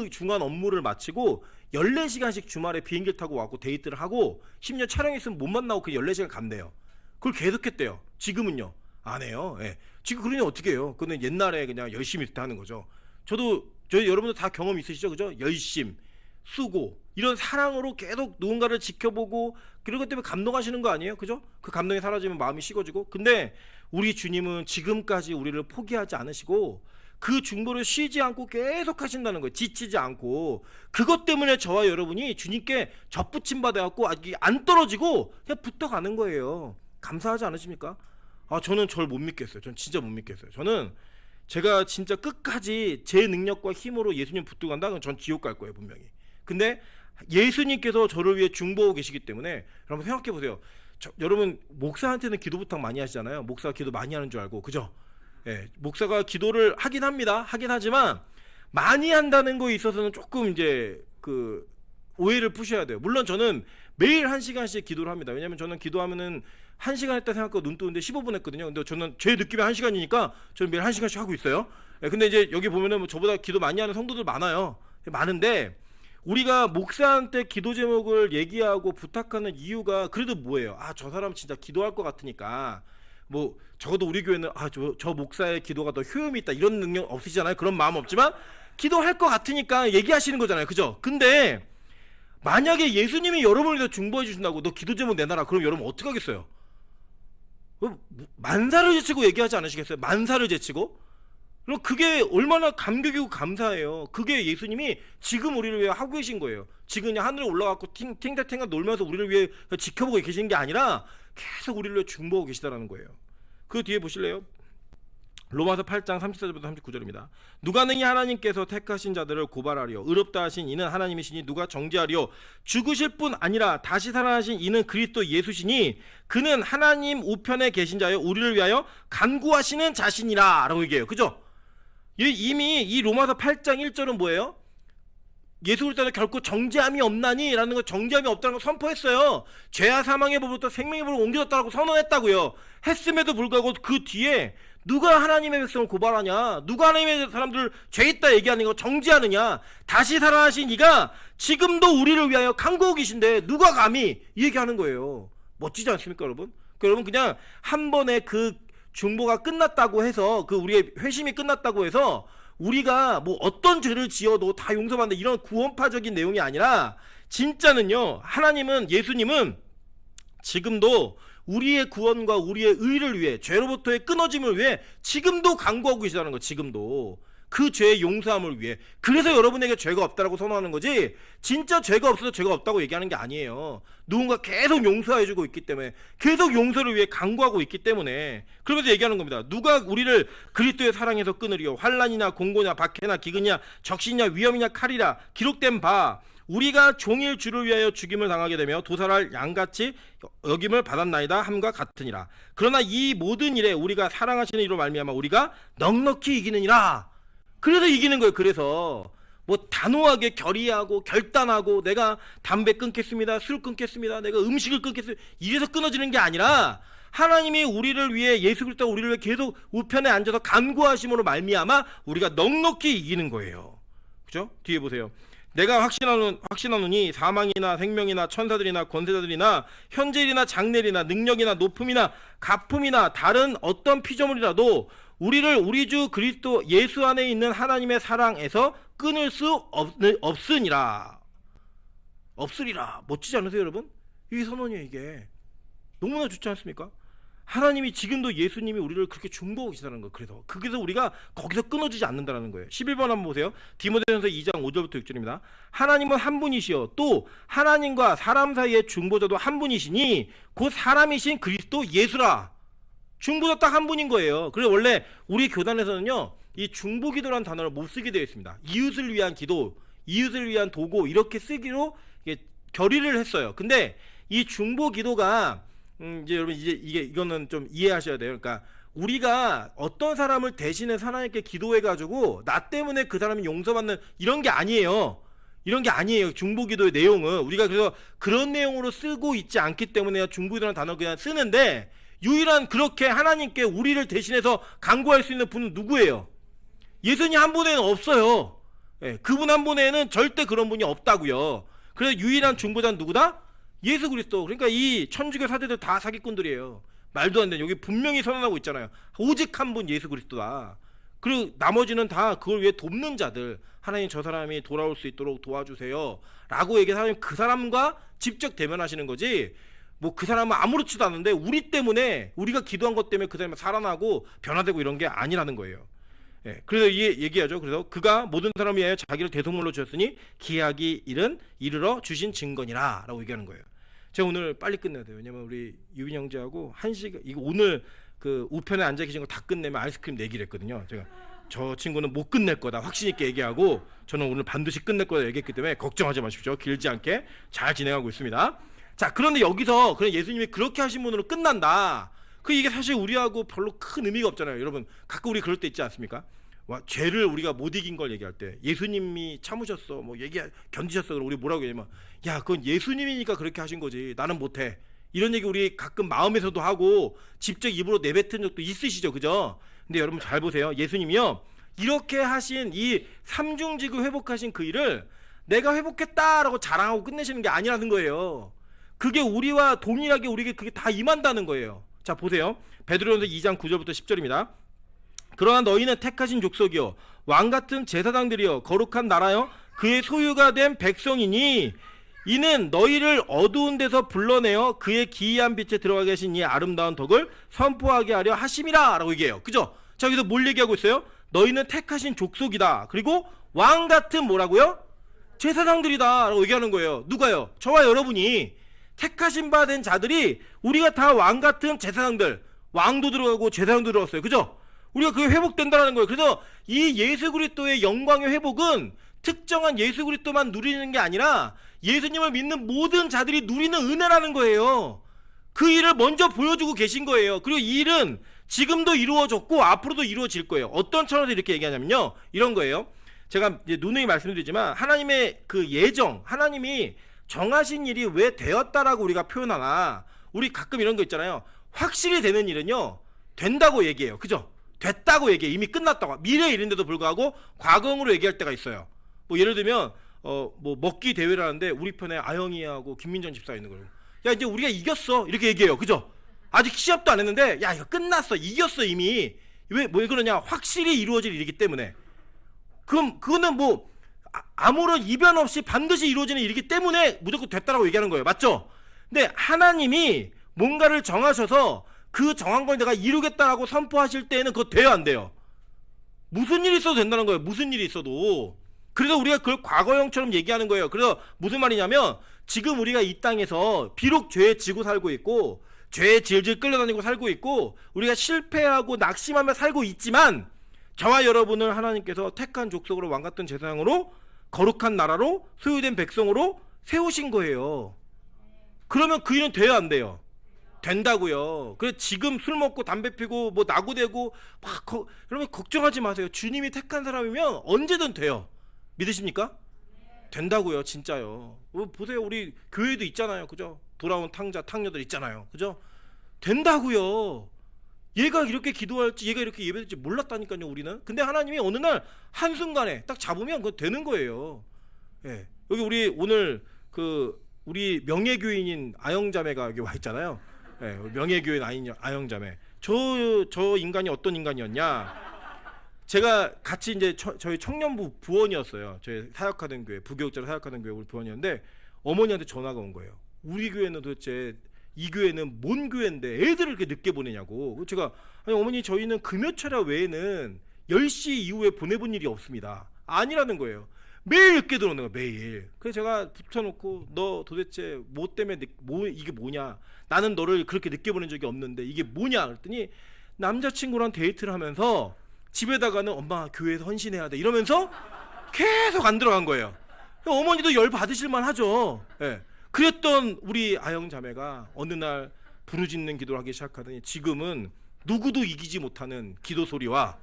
중간 업무를 마치고 14시간씩 주말에 비행기를 타고 왔고 데이트를 하고 심지어 촬영 있으면 못 만나고 그 14시간 간대요. 그걸 계속했대요. 지금은요 안 해요. 예. 지금 그러니 어떻게 해요? 그는 옛날에 그냥 열심히 하는 거죠. 저희 여러분들 다 경험 있으시죠? 그죠? 열심, 수고, 이런 사랑으로 계속 누군가를 지켜보고 그런 것 때문에 감동하시는 거 아니에요? 그죠? 그 감동이 사라지면 마음이 식어지고. 근데 우리 주님은 지금까지 우리를 포기하지 않으시고 그 중보를 쉬지 않고 계속 하신다는 거예요. 지치지 않고. 그것 때문에 저와 여러분이 주님께 접붙임 받아갖고 안 떨어지고 그냥 붙어가는 거예요. 감사하지 않으십니까? 아, 저는 저를 못 믿겠어요. 저는 진짜 못 믿겠어요. 저는 제가 진짜 끝까지 제 능력과 힘으로 예수님 붙들고 간다? 그럼 전 지옥 갈 거예요, 분명히. 근데 예수님께서 저를 위해 중보하고 계시기 때문에 여러분 생각해 보세요. 여러분 목사한테는 기도 부탁 많이 하시잖아요. 목사가 기도 많이 하는 줄 알고, 그죠? 예, 목사가 기도를 하긴 합니다. 하긴 하지만 많이 한다는 거에 있어서는 조금 이제 그 오해를 푸셔야 돼요. 물론 저는 매일 1시간씩 기도를 합니다. 왜냐면 저는 기도하면은 1시간 했다 생각하고 눈 뜨는데 15분 했거든요. 근데 저는 제 느낌에 1시간이니까 저는 매일 1시간씩 하고 있어요. 근데 이제 여기 보면은 뭐 저보다 기도 많이 하는 성도들 많아요. 많은데 우리가 목사한테 기도 제목을 얘기하고 부탁하는 이유가 그래도 뭐예요? 아, 저 사람 진짜 기도할 것 같으니까 뭐 적어도 우리 교회는 저 목사의 기도가 더 효용이 있다 이런 능력 없으시잖아요. 그런 마음 없지만 기도할 것 같으니까 얘기하시는 거잖아요. 그죠? 근데 만약에 예수님이 여러분을 더 중보해 주신다고 너 기도 제목 내놔라. 그럼 여러분 어떻게 하겠어요? 만사를 제치고 얘기하지 않으시겠어요? 만사를 제치고? 그럼 그게 얼마나 감격이고 감사해요. 그게 예수님이 지금 우리를 위해 하고 계신 거예요. 지금 그냥 하늘에 올라가고 탱탱탱 놀면서 우리를 위해 지켜보고 계신 게 아니라 계속 우리를 위해 중보하고 계시다라는 거예요. 그 뒤에 보실래요? 로마서 8장 34절부터 39절입니다. 누가 능히 하나님께서 택하신 자들을 고발하리요? 의롭다 하신 이는 하나님이시니 누가 정죄하리요? 죽으실 뿐 아니라 다시 살아나신 이는 그리스도 예수시니 그는 하나님 우편에 계신 자여 우리를 위하여 간구하시는 자신이라 라고 얘기해요. 그죠? 이미 이 로마서 8장 1절은 뭐예요? 예수 그리스도는 결코 정죄함이 없나니 라는 거, 정죄함이 없다는 걸 선포했어요. 죄와 사망의 법부터 생명의 법으로 옮겨졌다고 선언했다고요. 했음에도 불구하고 그 뒤에 누가 하나님의 백성을 고발하냐, 누가 하나님의 사람들을 죄 있다 얘기하는 거 정죄하느냐, 다시 살아나신 이가 지금도 우리를 위하여 간구하고 계신데 누가 감히 이 얘기하는 거예요. 멋지지 않습니까 여러분? 여러분 그냥 한 번에 그 중보가 끝났다고 해서, 그 우리의 회심이 끝났다고 해서 우리가 뭐 어떤 죄를 지어도 다 용서받는다 이런 구원파적인 내용이 아니라, 진짜는요, 하나님은, 예수님은 지금도 우리의 구원과 우리의 의를 위해, 죄로부터의 끊어짐을 위해 지금도 간구하고 계시다는 거. 지금도 그 죄의 용서함을 위해. 그래서 여러분에게 죄가 없다라고 선언하는 거지, 진짜 죄가 없어서 죄가 없다고 얘기하는 게 아니에요. 누군가 계속 용서해주고 있기 때문에, 계속 용서를 위해 간구하고 있기 때문에 그러면서 얘기하는 겁니다. 누가 우리를 그리스도의 사랑에서 끊으리요? 환난이나 공고냐 박해나 기근이냐 적신이냐 위험이냐 칼이라 기록된 바 우리가 종일 주를 위하여 죽임을 당하게 되며 도살할 양같이 여김을 받았나이다 함과 같으니라. 그러나 이 모든 일에 우리가 사랑하시는 이로 말미암아 우리가 넉넉히 이기느니라. 그래서 이기는 거예요. 그래서 뭐 단호하게 결의하고 결단하고 내가 담배 끊겠습니다, 술 끊겠습니다, 내가 음식을 끊겠습니다, 이래서 끊어지는 게 아니라 하나님이 우리를 위해, 예수 그리스도가 우리를 위해 계속 우편에 앉아서 간구하심으로 말미암아 우리가 넉넉히 이기는 거예요. 그죠? 뒤에 보세요. 내가 확신하노니 사망이나 생명이나 천사들이나 권세자들이나 현재일이나 장래일이나 능력이나 높음이나 가품이나 다른 어떤 피조물이라도 우리를 우리 주 그리스도 예수 안에 있는 하나님의 사랑에서 끊을 수 없으리라. 멋지지 않으세요 여러분? 이 선언이에요. 이게 너무나 좋지 않습니까? 하나님이 지금도, 예수님이 우리를 그렇게 중보하고 계시다는 거예요. 그래서 우리가 거기서 끊어지지 않는다는 거예요. 11번 한번 보세요. 디모데전서 2장 5절부터 6절입니다. 하나님은 한 분이시요 또 하나님과 사람 사이의 중보자도 한 분이시니 곧 사람이신 그리스도 예수라. 중보자 딱 한 분인 거예요. 그래서 원래 우리 교단에서는요, 이 중보기도라는 단어를 못 쓰게 되어 있습니다. 이웃을 위한 기도, 이웃을 위한 도고 이렇게 쓰기로 결의를 했어요. 근데 이 중보기도가 이제 여러분 이거는 좀 이해하셔야 돼요. 그러니까 우리가 어떤 사람을 대신해서 하나님께 기도해가지고 나 때문에 그 사람이 용서받는 이런 게 아니에요. 중보기도의 내용은 우리가 그래서 그런 내용으로 쓰고 있지 않기 때문에 중보기도라는 단어 그냥 쓰는데, 유일한 그렇게 하나님께 우리를 대신해서 간구할 수 있는 분은 누구예요? 예수님 한 분에는 없어요. 그분 한 분에는 절대 그런 분이 없다고요. 그래서 유일한 중보자는 누구다? 예수 그리스도. 그러니까 이 천주교 사제들 다 사기꾼들이에요. 말도 안 되는, 여기 분명히 선언하고 있잖아요. 오직 한 분 예수 그리스도다. 그리고 나머지는 다 그걸 위해 돕는 자들. 하나님 저 사람이 돌아올 수 있도록 도와주세요 라고 얘기해서 하나님 그 사람과 직접 대면하시는 거지, 뭐 그 사람은 아무렇지도 않은데 우리 때문에, 우리가 기도한 것 때문에 그 사람이 살아나고 변화되고 이런 게 아니라는 거예요. 그래서 얘기하죠. 그래서 그가 모든 사람을 위하여 자기를 대속물로 주셨으니 기약이 이르러 주신 증거니라 라고 얘기하는 거예요. 제가 오늘 빨리 끝내야 돼요. 왜냐면 우리 유빈 형제하고 1시간, 이거 오늘 그 우편에 앉아 계신 거 다 끝내면 아이스크림 내기로 했거든요. 제가 저 친구는 못 끝낼 거다 확신 있게 얘기하고, 저는 오늘 반드시 끝낼 거다 얘기했기 때문에 걱정하지 마십시오. 길지 않게 잘 진행하고 있습니다. 자, 그런데 여기서 그냥 예수님이 그렇게 하신 분으로 끝난다. 이게 사실 우리하고 별로 큰 의미가 없잖아요. 여러분 가끔 우리 그럴 때 있지 않습니까? 죄를 우리가 못 이긴 걸 얘기할 때 예수님이 참으셨어, 뭐 견디셨어, 그럼 우리 뭐라고 얘기하면 야 그건 예수님이니까 그렇게 하신 거지 나는 못해, 이런 얘기 우리 가끔 마음에서도 하고 직접 입으로 내뱉은 적도 있으시죠, 그죠? 근데 여러분 잘 보세요. 예수님이요 이렇게 하신 이 삼중지구 회복하신 그 일을 내가 회복했다라고 자랑하고 끝내시는 게 아니라는 거예요. 그게 우리와 동일하게 우리에게 그게 다 임한다는 거예요. 자 보세요. 베드로전서 2장 9절부터 10절입니다. 그러나 너희는 택하신 족속이요 왕같은 제사장들이요 거룩한 나라요 그의 소유가 된 백성이니 이는 너희를 어두운 데서 불러내어 그의 기이한 빛에 들어가 계신 이 아름다운 덕을 선포하게 하려 하심이라 라고 얘기해요. 그죠? 자 여기서 뭘 얘기하고 있어요? 너희는 택하신 족속이다. 그리고 왕같은 뭐라고요? 제사장들이다 라고 얘기하는 거예요. 누가요? 저와 여러분이 택하신 바 된 자들이 우리가 다 왕같은 제사장들, 왕도 들어가고 제사장도 들어갔어요. 그죠? 우리가 그게 회복된다는 거예요. 그래서 이 예수 그리스도의 영광의 회복은 특정한 예수 그리스도만 누리는 게 아니라 예수님을 믿는 모든 자들이 누리는 은혜라는 거예요. 그 일을 먼저 보여주고 계신 거예요. 그리고 이 일은 지금도 이루어졌고 앞으로도 이루어질 거예요. 어떤 차원에서 이렇게 얘기하냐면요, 이런 거예요. 제가 이제 누누이 말씀드리지만 하나님의 그 예정, 하나님이 정하신 일이 왜 되었다라고 우리가 표현하나, 우리 가끔 이런 거 있잖아요. 확실히 되는 일은요 된다고 얘기해요. 그죠? 됐다고 얘기해. 이미 끝났다고. 미래 일인데도 불구하고 과거형으로 얘기할 때가 있어요. 뭐 예를 들면 뭐 먹기 대회를 하는데 우리 편에 아영이하고 김민정 집사 있는 거예요. 야 이제 우리가 이겼어 이렇게 얘기해요. 그죠? 아직 시합도 안 했는데 야 이거 끝났어, 이겼어 이미. 왜 그러냐? 확실히 이루어질 일이기 때문에. 그럼 그거는 뭐 아무런 이변 없이 반드시 이루어지는 일이기 때문에 무조건 됐다라고 얘기하는 거예요. 맞죠? 근데 하나님이 뭔가를 정하셔서 그 정한 걸 내가 이루겠다라고 선포하실 때에는 그거 돼요, 안 돼요? 무슨 일이 있어도 된다는 거예요. 무슨 일이 있어도. 그래서 우리가 그걸 과거형처럼 얘기하는 거예요. 그래서 무슨 말이냐면 지금 우리가 이 땅에서 비록 죄에 지고 살고 있고 죄에 질질 끌려다니고 살고 있고 우리가 실패하고 낙심하며 살고 있지만 저와 여러분을 하나님께서 택한 족속으로 왕같은 제사장으로 거룩한 나라로 소유된 백성으로 세우신 거예요. 그러면 그 일은 돼야 안 돼요? 된다고요. 그래서 지금 술 먹고 담배 피고 뭐 나고대고 막 그러면 걱정하지 마세요. 주님이 택한 사람이면 언제든 돼요. 믿으십니까? 된다고요, 진짜요. 보세요, 우리 교회도 있잖아요, 그죠? 돌아온 탕녀들 있잖아요, 그죠? 된다고요. 얘가 이렇게 기도할지, 얘가 이렇게 예배될지 몰랐다니까요, 우리는. 근데 하나님이 어느 날 한순간에 딱 잡으면 그거 되는 거예요. 예. 여기 우리 오늘 우리 명예교인인 아영자매가 여기 와 있잖아요. 예, 명예교인 아영자매. 저 인간이 어떤 인간이었냐? 제가 같이 이제 저희 청년부 부원이었어요. 저희 사역하던 교회, 부교육자로 사역하던 교회 우리 부원이었는데 어머니한테 전화가 온 거예요. 우리 교회는 도대체 이 교회는 뭔 교회인데 애들을 이렇게 늦게 보내냐고. 제가 아니 어머니 저희는 금요철야 외에는 10시 이후에 보내본 일이 없습니다. 아니라는 거예요. 매일 늦게 들어오는 거예요, 매일. 그래서 제가 붙여놓고 너 도대체 뭐 때문에 이게 뭐냐? 나는 너를 그렇게 늦게 보낸 적이 없는데 이게 뭐냐? 그랬더니 남자친구랑 데이트를 하면서 집에다가는 엄마 교회에서 헌신해야 돼 이러면서 계속 안 들어간 거예요. 어머니도 열 받으실만 하죠. 예. 그랬던 우리 아영 자매가 어느 날 부르짖는 기도를 하기 시작하더니 지금은 누구도 이기지 못하는 기도 소리와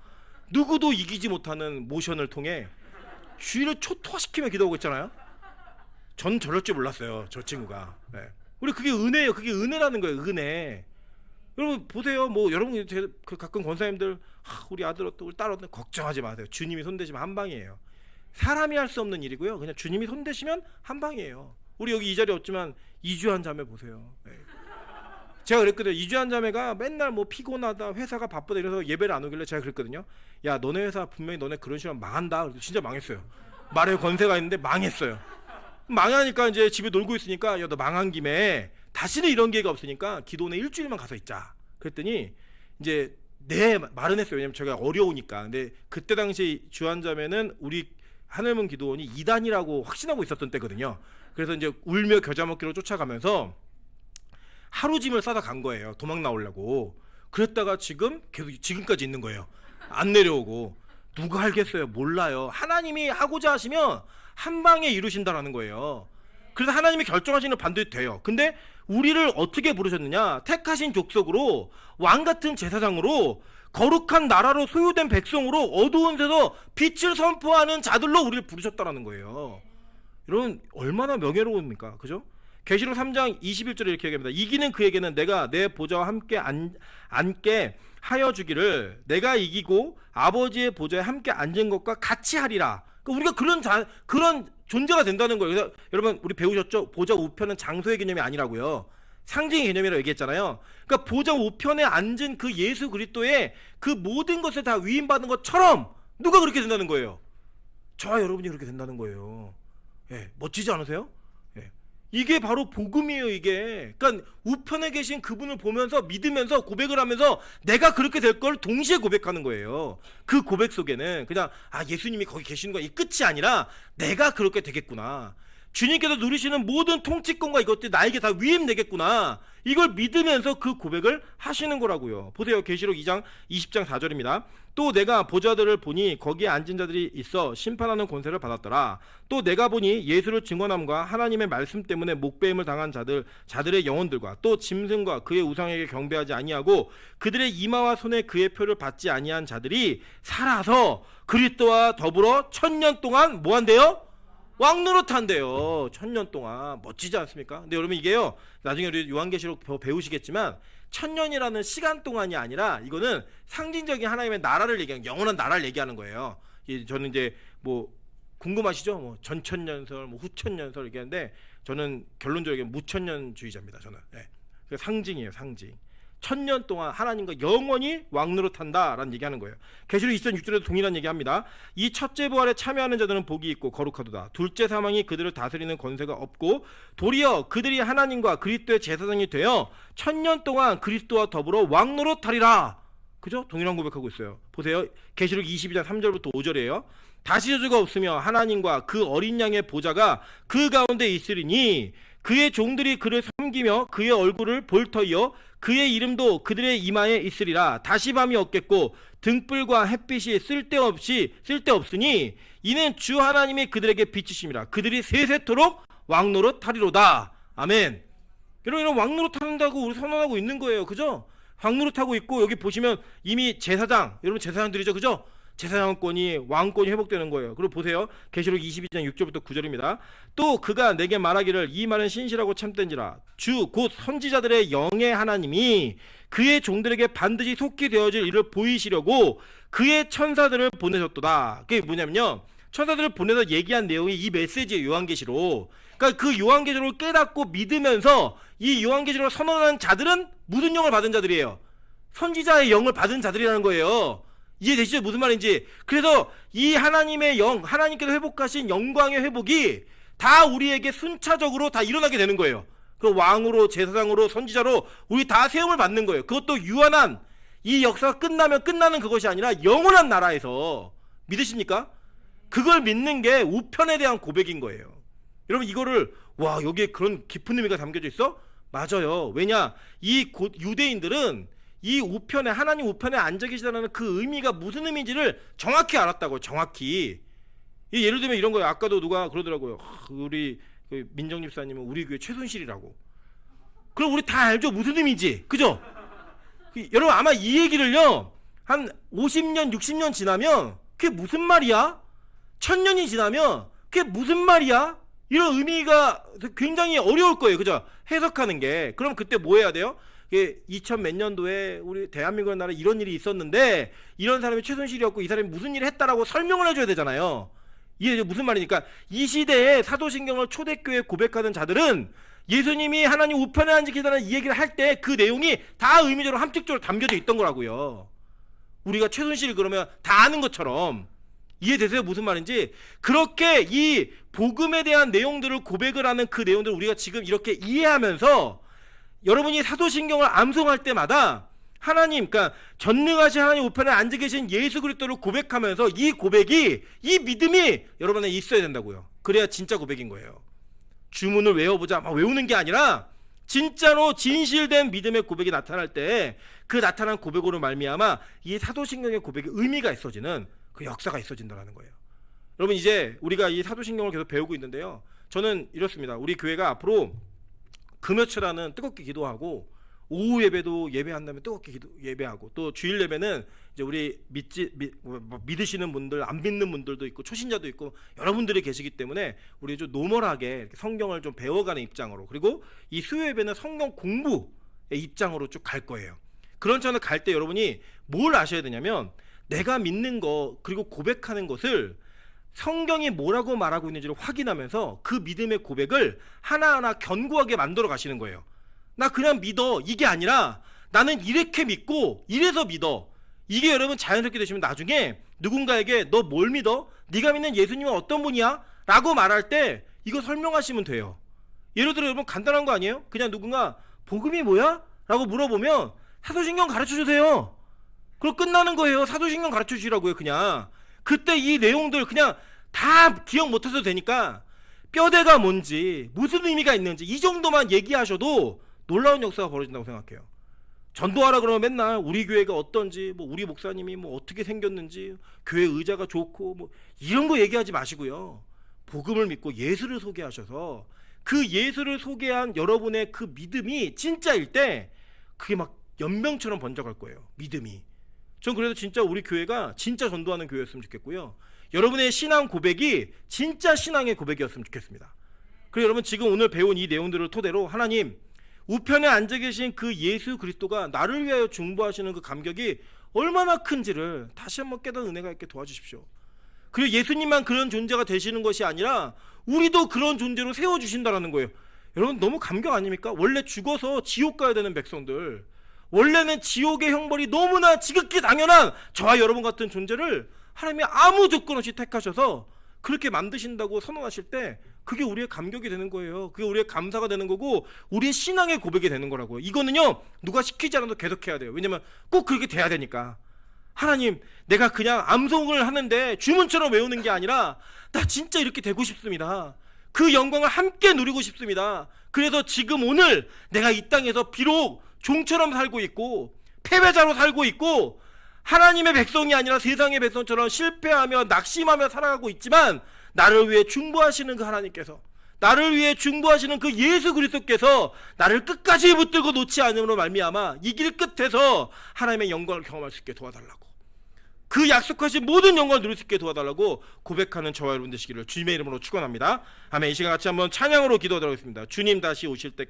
누구도 이기지 못하는 모션을 통해 주의를 초토화시키며 기도하고 있잖아요. 전 저럴 줄 몰랐어요, 저 친구가. 예. 우리 그게 은혜예요. 그게 은혜라는 거예요, 은혜. 여러분 보세요. 뭐 여러분 가끔 권사님들 우리 아들 어떤 우리 딸 어떤 걱정하지 마세요. 주님이 손대시면 한 방이에요. 사람이 할 수 없는 일이고요. 그냥 주님이 손대시면 한 방이에요. 우리 여기 이 자리에 없지만 이주한 자매 보세요. 네. 제가 그랬거든요. 이주한 자매가 맨날 뭐 피곤하다, 회사가 바쁘다 이래서 예배를 안 오길래 제가 그랬거든요. 야 너네 회사 분명히 너네 그런 시간 망한다. 그래서 진짜 망했어요. 말에 권세가 있는데 망했어요. 망하니까 이제 집에 놀고 있으니까 야 너 망한 김에 다시는 이런 기회가 없으니까 기도원에 일주일만 가서 있자. 그랬더니 이제 네 말은 했어요. 왜냐면 제가 어려우니까. 근데 그때 당시 주한자매는 우리 하늘문 기도원이 이단이라고 확신하고 있었던 때거든요. 그래서 이제 울며 겨자 먹기로 쫓아가면서 하루 짐을 싸다 간 거예요. 도망 나오려고. 그랬다가 계속 지금까지 있는 거예요. 안 내려오고. 누가 알겠어요? 몰라요. 하나님이 하고자 하시면 한 방에 이루신다라는 거예요. 그래서 하나님이 결정하시는 반드시 돼요. 근데 우리를 어떻게 부르셨느냐? 택하신 족속으로 왕같은 제사장으로 거룩한 나라로 소유된 백성으로 어두운 데서 빛을 선포하는 자들로 우리를 부르셨다라는 거예요. 여러분 얼마나 명예로웁니까? 그죠? 계시록 3장 21절에 이렇게 얘기합니다. 이기는 그에게는 내가 내 보좌와 함께 앉게 하여 주기를, 내가 이기고 아버지의 보좌에 함께 앉은 것과 같이 하리라. 그러니까 우리가 그런 존재가 된다는 거예요. 그래서 여러분 우리 배우셨죠? 보좌 우편은 장소의 개념이 아니라고요. 상징의 개념이라고 얘기했잖아요. 그러니까 보좌 우편에 앉은 그 예수 그리스도의 그 모든 것을 다 위임받은 것처럼 누가 그렇게 된다는 거예요? 저와 여러분이 그렇게 된다는 거예요. 예, 멋지지 않으세요? 예. 이게 바로 복음이에요. 이게 그러니까 우편에 계신 그분을 보면서 믿으면서 고백을 하면서 내가 그렇게 될 걸 동시에 고백하는 거예요. 그 고백 속에는 그냥 예수님이 거기 계시는 거야 이 끝이 아니라 내가 그렇게 되겠구나, 주님께서 누리시는 모든 통치권과 이것들이 나에게 다 위임되겠구나, 이걸 믿으면서 그 고백을 하시는 거라고요. 보세요. 계시록 2장 20장 4절입니다. 또 내가 보좌들을 보니 거기에 앉은 자들이 있어 심판하는 권세를 받았더라. 또 내가 보니 예수를 증언함과 하나님의 말씀 때문에 목배임을 당한 자들의 영혼들과 또 짐승과 그의 우상에게 경배하지 아니하고 그들의 이마와 손에 그의 표를 받지 아니한 자들이 살아서 그리스도와 더불어 1000년 동안 뭐 한대요? 왕노릇한대요. 1000년 동안. 멋지지 않습니까? 근데 여러분 이게요, 나중에 우리 요한계시록 배우시겠지만 1000년이라는 시간 동안이 아니라 이거는 상징적인 하나님의 나라를 얘기하는, 영원한 나라를 얘기하는 거예요. 저는 이제 뭐 궁금하시죠? 뭐 전천년설, 뭐 후천년설 얘기하는데 저는 결론적으로 무천년주의자입니다. 저는. 네. 상징이에요, 상징. 1000년 동안 하나님과 영원히 왕노릇한다라는 얘기하는 거예요. 계시록 26절에도 동일한 얘기합니다. 이 첫째 부활에 참여하는 자들은 복이 있고 거룩하도다. 둘째 사망이 그들을 다스리는 권세가 없고 도리어 그들이 하나님과 그리스도의 제사장이 되어 1000년 동안 그리스도와 더불어 왕노릇하리라. 그죠? 동일한 고백하고 있어요. 보세요. 계시록 22장 3절부터 5절이에요. 다시 저주가 없으며 하나님과 그 어린 양의 보좌가 그 가운데 있으리니 그의 종들이 그를 섬기며 그의 얼굴을 볼 터이요 그의 이름도 그들의 이마에 있으리라. 다시 밤이 없겠고 등불과 햇빛이 쓸데없으니 이는 주 하나님이 그들에게 빛이심이라. 그들이 세세토록 왕노릇하리로다. 아멘. 여러분 이런 왕노릇한다고 우리 선언하고 있는 거예요. 그죠? 왕노릇하고 있고 여기 보시면 이미 제사장, 여러분 제사장들이죠. 그죠? 제사장권이 왕권이 회복되는 거예요. 그리고 보세요. 계시록 22장 6절부터 9절입니다. 또 그가 내게 말하기를 이 말은 신실하고 참된지라. 주 곧 선지자들의 영의 하나님이 그의 종들에게 반드시 속히 되어질 일을 보이시려고 그의 천사들을 보내셨도다. 그게 뭐냐면요, 천사들을 보내서 얘기한 내용이 이 메시지의 요한계시록. 그러니까 그 요한계시록을 깨닫고 믿으면서 이 요한계시록을 선언하는 자들은 무슨 영을 받은 자들이에요? 선지자의 영을 받은 자들이라는 거예요. 이해되시죠? 무슨 말인지. 그래서 이 하나님의 영, 하나님께서 회복하신 영광의 회복이 다 우리에게 순차적으로 다 일어나게 되는 거예요. 그 왕으로, 제사장으로, 선지자로 우리 다 세움을 받는 거예요. 그것도 유한한, 이 역사가 끝나면 끝나는 그것이 아니라 영원한 나라에서. 믿으십니까? 그걸 믿는 게 우편에 대한 고백인 거예요. 여러분 이거를 여기에 그런 깊은 의미가 담겨져 있어? 맞아요. 왜냐? 이 유대인들은 이 우편에, 하나님 우편에 앉아 계시다는 그 의미가 무슨 의미인지를 정확히 알았다고요. 정확히. 예를 들면 이런 거예요. 아까도 누가 그러더라고요. 우리 민정 집사님은 우리 교회 최순실이라고. 그럼 우리 다 알죠? 무슨 의미인지. 그죠? 여러분 아마 이 얘기를요, 한 50년, 60년 지나면 그게 무슨 말이야? 1000년이 지나면 그게 무슨 말이야? 이런 의미가 굉장히 어려울 거예요. 그죠? 해석하는 게. 그럼 그때 뭐 해야 돼요? 2000 몇 년도에 우리 대한민국 나라에 이런 일이 있었는데 이런 사람이 최순실이었고 이 사람이 무슨 일을 했다라고 설명을 해줘야 되잖아요. 이게 무슨 말이니까 이 시대에 사도신경을 초대교회에 고백하는 자들은 예수님이 하나님 우편에 앉아 계시다는 이 얘기를 할 때 그 내용이 다 의미적으로 함축적으로 담겨져 있던 거라고요. 우리가 최순실 그러면 다 아는 것처럼. 이해되세요? 무슨 말인지. 그렇게 이 복음에 대한 내용들을 고백을 하는 그 내용들을 우리가 지금 이렇게 이해하면서 여러분이 사도신경을 암송할 때마다 하나님, 그러니까 전능하신 하나님 우편에 앉아 계신 예수 그리스도를 고백하면서 이 고백이, 이 믿음이 여러분 안에 있어야 된다고요. 그래야 진짜 고백인 거예요. 주문을 외워보자 막 외우는 게 아니라 진짜로 진실된 믿음의 고백이 나타날 때 그 나타난 고백으로 말미암아 이 사도신경의 고백에 의미가 있어지는 그 역사가 있어진다는 거예요. 여러분 이제 우리가 이 사도신경을 계속 배우고 있는데요, 저는 이렇습니다. 우리 교회가 앞으로 금요철에는 뜨겁게 기도하고 오후 예배도 예배한 다음에 뜨겁게 예배하고, 또 주일 예배는 이제 우리 믿으시는 분들, 안 믿는 분들도 있고 초신자도 있고 여러분들이 계시기 때문에 우리 좀 노멀하게 이렇게 성경을 좀 배워가는 입장으로, 그리고 이 수요 예배는 성경 공부의 입장으로 쭉 갈 거예요. 그런 차원을 갈 때 여러분이 뭘 아셔야 되냐면, 내가 믿는 거 그리고 고백하는 것을 성경이 뭐라고 말하고 있는지를 확인하면서 그 믿음의 고백을 하나하나 견고하게 만들어 가시는 거예요. 나 그냥 믿어, 이게 아니라 나는 이렇게 믿고 이래서 믿어. 이게 여러분 자연스럽게 되시면 나중에 누군가에게 너 뭘 믿어? 네가 믿는 예수님은 어떤 분이야? 라고 말할 때 이거 설명하시면 돼요. 예를 들어 여러분 간단한 거 아니에요? 그냥 누군가 복음이 뭐야? 라고 물어보면 사도신경 가르쳐 주세요. 그럼 끝나는 거예요. 사도신경 가르쳐 주시라고요. 그냥 그때 이 내용들 그냥 다 기억 못해도 되니까 뼈대가 뭔지, 무슨 의미가 있는지 이 정도만 얘기하셔도 놀라운 역사가 벌어진다고 생각해요. 전도하라 그러면 맨날 우리 교회가 어떤지, 뭐 우리 목사님이 뭐 어떻게 생겼는지, 교회 의자가 좋고 뭐 이런 거 얘기하지 마시고요. 복음을 믿고 예수를 소개하셔서 그 예수를 소개한 여러분의 그 믿음이 진짜일 때 그게 막 연병처럼 번져갈 거예요. 믿음이. 전 그래서 진짜 우리 교회가 진짜 전도하는 교회였으면 좋겠고요. 여러분의 신앙 고백이 진짜 신앙의 고백이었으면 좋겠습니다. 그래서 여러분 지금 오늘 배운 이 내용들을 토대로 하나님, 우편에 앉아 계신 그 예수 그리스도가 나를 위하여 중보하시는 그 감격이 얼마나 큰지를 다시 한번 깨닫는 은혜가 있게 도와주십시오. 그리고 예수님만 그런 존재가 되시는 것이 아니라 우리도 그런 존재로 세워주신다는 거예요. 여러분 너무 감격 아닙니까? 원래 죽어서 지옥 가야 되는 백성들, 원래는 지옥의 형벌이 너무나 지극히 당연한 저와 여러분 같은 존재를 하나님이 아무 조건 없이 택하셔서 그렇게 만드신다고 선언하실 때 그게 우리의 감격이 되는 거예요. 그게 우리의 감사가 되는 거고 우리의 신앙의 고백이 되는 거라고요. 이거는요 누가 시키지 않아도 계속해야 돼요. 왜냐면 꼭 그렇게 돼야 되니까. 하나님, 내가 그냥 암송을 하는데 주문처럼 외우는 게 아니라 나 진짜 이렇게 되고 싶습니다. 그 영광을 함께 누리고 싶습니다. 그래서 지금 오늘 내가 이 땅에서 비록 종처럼 살고 있고 패배자로 살고 있고 하나님의 백성이 아니라 세상의 백성처럼 실패하며 낙심하며 살아가고 있지만, 나를 위해 중보하시는 그 하나님께서, 나를 위해 중보하시는 그 예수 그리스도께서 나를 끝까지 붙들고 놓지 않음으로 말미암아 이 길 끝에서 하나님의 영광을 경험할 수 있게 도와달라고, 그 약속하신 모든 영광을 누릴 수 있게 도와달라고 고백하는 저와 여러분 되시기를 주님의 이름으로 축원합니다. 아멘. 이 시간 같이 한번 찬양으로 기도하도록 하겠습니다. 주님 다시 오실 때까지